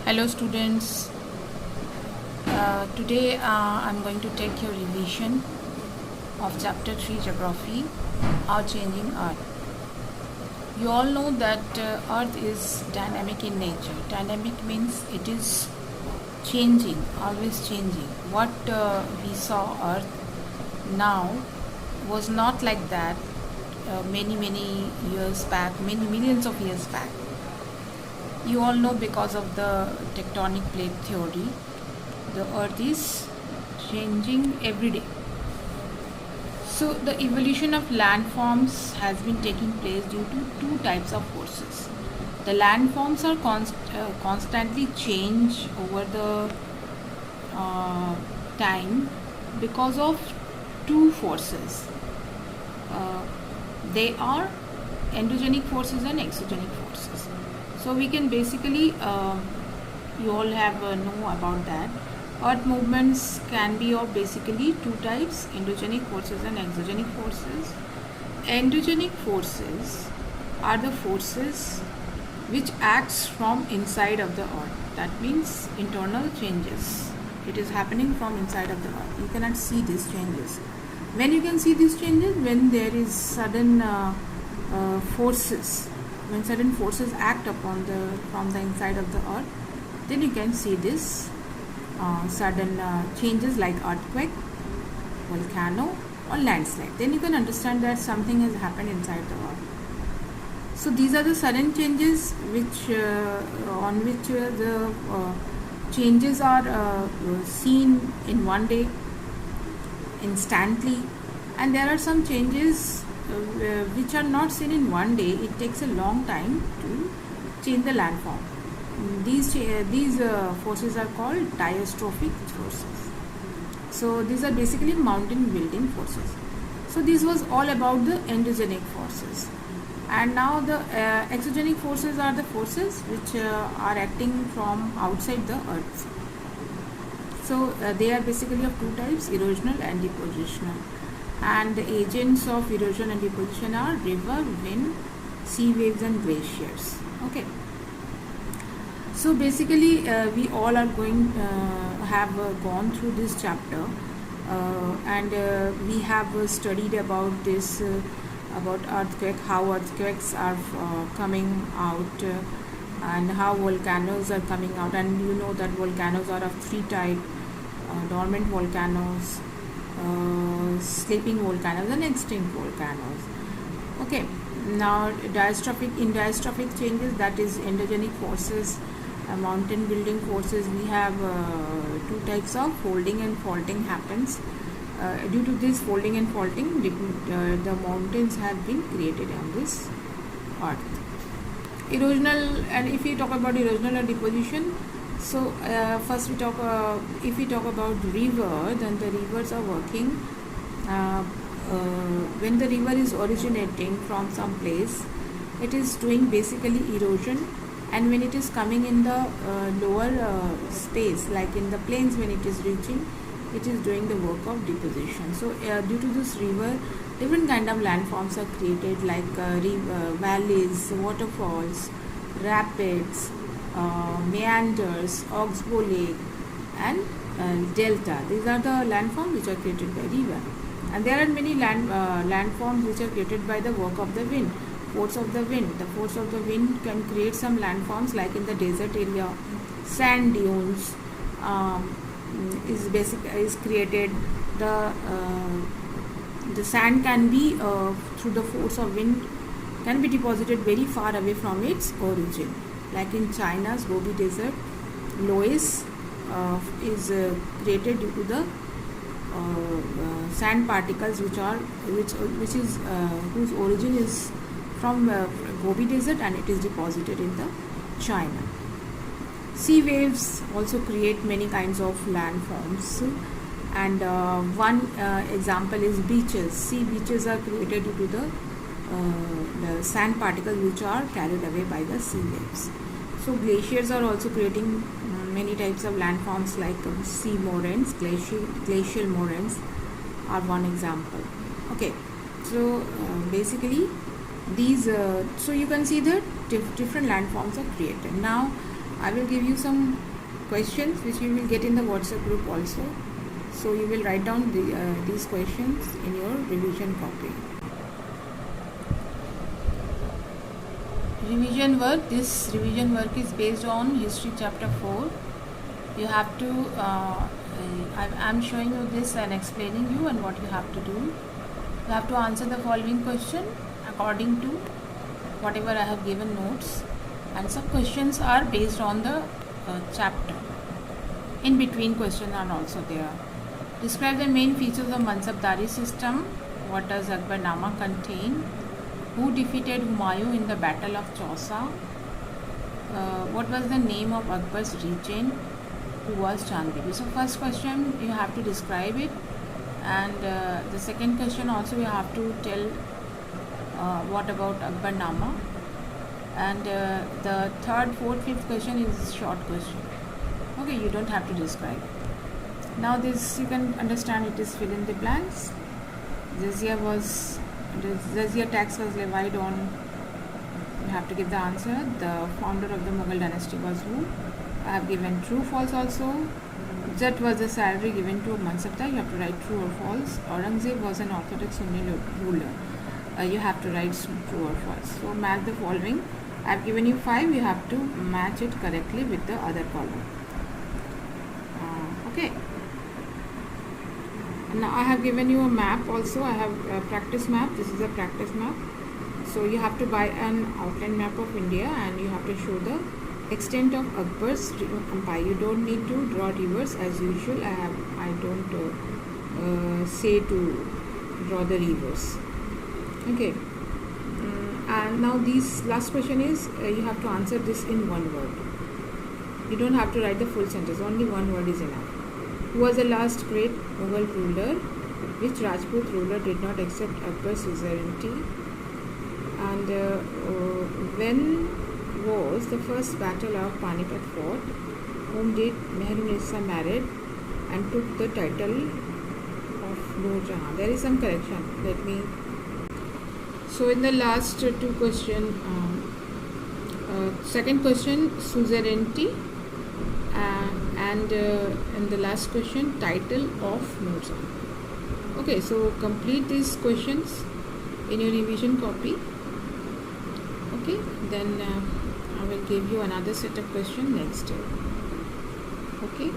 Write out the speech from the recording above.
Hello students, today I'm going to take your revision of chapter 3 geography, our changing earth. You all know that earth is dynamic in nature. Dynamic means it is changing, always changing. What we saw earth now was not like that many years back, many millions of years back. You all know, because of the tectonic plate theory, the earth is changing every day. So the evolution of landforms has been taking place due to two types of forces. The landforms are constantly change over the time because of two forces. They are endogenic forces and exogenic forces. So we can basically, you all have know about that. Earth movements can be of basically two types: endogenic forces and exogenic forces. Endogenic forces are the forces which acts from inside of the earth. That means internal changes. It is happening from inside of the earth. You cannot see these changes. When you can see these changes, when there is sudden forces, when certain forces act upon from the inside of the earth, then you can see this sudden changes like earthquake, volcano, or landslide. Then you can understand that something has happened inside the earth. So these are the sudden changes which on which the changes are seen in one day, instantly, and there are some changes which are not seen in one day. It takes a long time to change the landform. These forces are called diastrophic forces. So these are basically mountain building forces. So this was all about the endogenic forces, and now the exogenic forces are the forces which are acting from outside the earth. So they are basically of two types: erosional and depositional. And the agents of erosion and deposition are river, wind, sea waves, and glaciers. Okay. So basically, we all are going have gone through this chapter, and we have studied about this, about earthquake, how earthquakes are coming out, and how volcanoes are coming out. And you know that volcanoes are of three types: dormant volcanoes, sleeping volcanoes, and extinct volcanoes. Okay. Now diastrophic changes, that is endogenic forces, mountain building forces. We have two types of folding and faulting happens. Due to this folding and faulting, the mountains have been created on this earth. Erosional, and if we talk about erosional and deposition, so first we talk, if we talk about river, then the rivers are working when the river is originating from some place, it is doing basically erosion, and when it is coming in the lower space, like in the plains, when it is reaching, it is doing the work of deposition. So due to this river, different kind of landforms are created, like valleys, waterfalls, rapids, meanders, oxbow lake, and delta. These are the landforms which are created by river. And there are many landforms which are created by the work of the wind, force of the wind. The force of the wind can create some landforms, like in the desert area, sand dunes is created. The sand can be through the force of wind can be deposited very far away from its origin. Like in China's Gobi Desert, loess is created due to the sand particles which is whose origin is from Gobi Desert, and it is deposited in the China. Sea waves also create many kinds of landforms, and one example is beaches. Sea beaches are created due to the sand particles which are carried away by the sea waves. So glaciers are also creating many types of landforms, like sea moraines. Glacial moraines are one example. Okay, so basically these so you can see that different landforms are created. Now I will give you some questions which you will get in the WhatsApp group also. So you will write down these questions in your revision copy. Revision work. This revision work is based on History Chapter 4. You have to, I'm showing you this and explaining you and what you have to do. You have to answer the following question according to whatever I have given notes, and some questions are based on the chapter. In between questions are also there. Describe the main features of Mansabdari system. What does Akbarnama contain? Who defeated Humayun in the Battle of Chausa? What was the name of Akbar's regent, who was Chandbibi? So first question you have to describe it, and the second question also you have to tell what about Akbarnama, and the third, fourth, fifth question is short question. Okay, you don't have to describe. Now this you can understand, it is fill in the blanks. Jizya tax was levied on, you have to give the answer. The founder of the Mughal dynasty was who? I have given true, false also. Jat was the salary given to Mansabdar, you have to write true or false. Aurangzeb was an orthodox Sunni ruler, you have to write true or false. So match the following. I have given you 5, you have to match it correctly with the other column. Okay. Now I have given you a map also. I have a practice map. This is a practice map. So you have to buy an outline map of India and you have to show the extent of Akbar's empire. You don't need to draw rivers as usual. I don't say to draw the rivers. Okay. And now this last question is you have to answer this in one word. You don't have to write the full sentence. Only one word is enough. Who was the last great Mughal ruler? Which Rajput ruler did not accept Akbar's suzerainty? And when was the first battle of Panipat fought? Whom did Meherunissa married and took the title of Noor Jahan? There is some correction. Let me. So in the last two questions, second question suzerainty. And in the last question, title of Noor Jahan. Okay, so complete these questions in your revision copy. Okay, then I will give you another set of questions next day. Okay.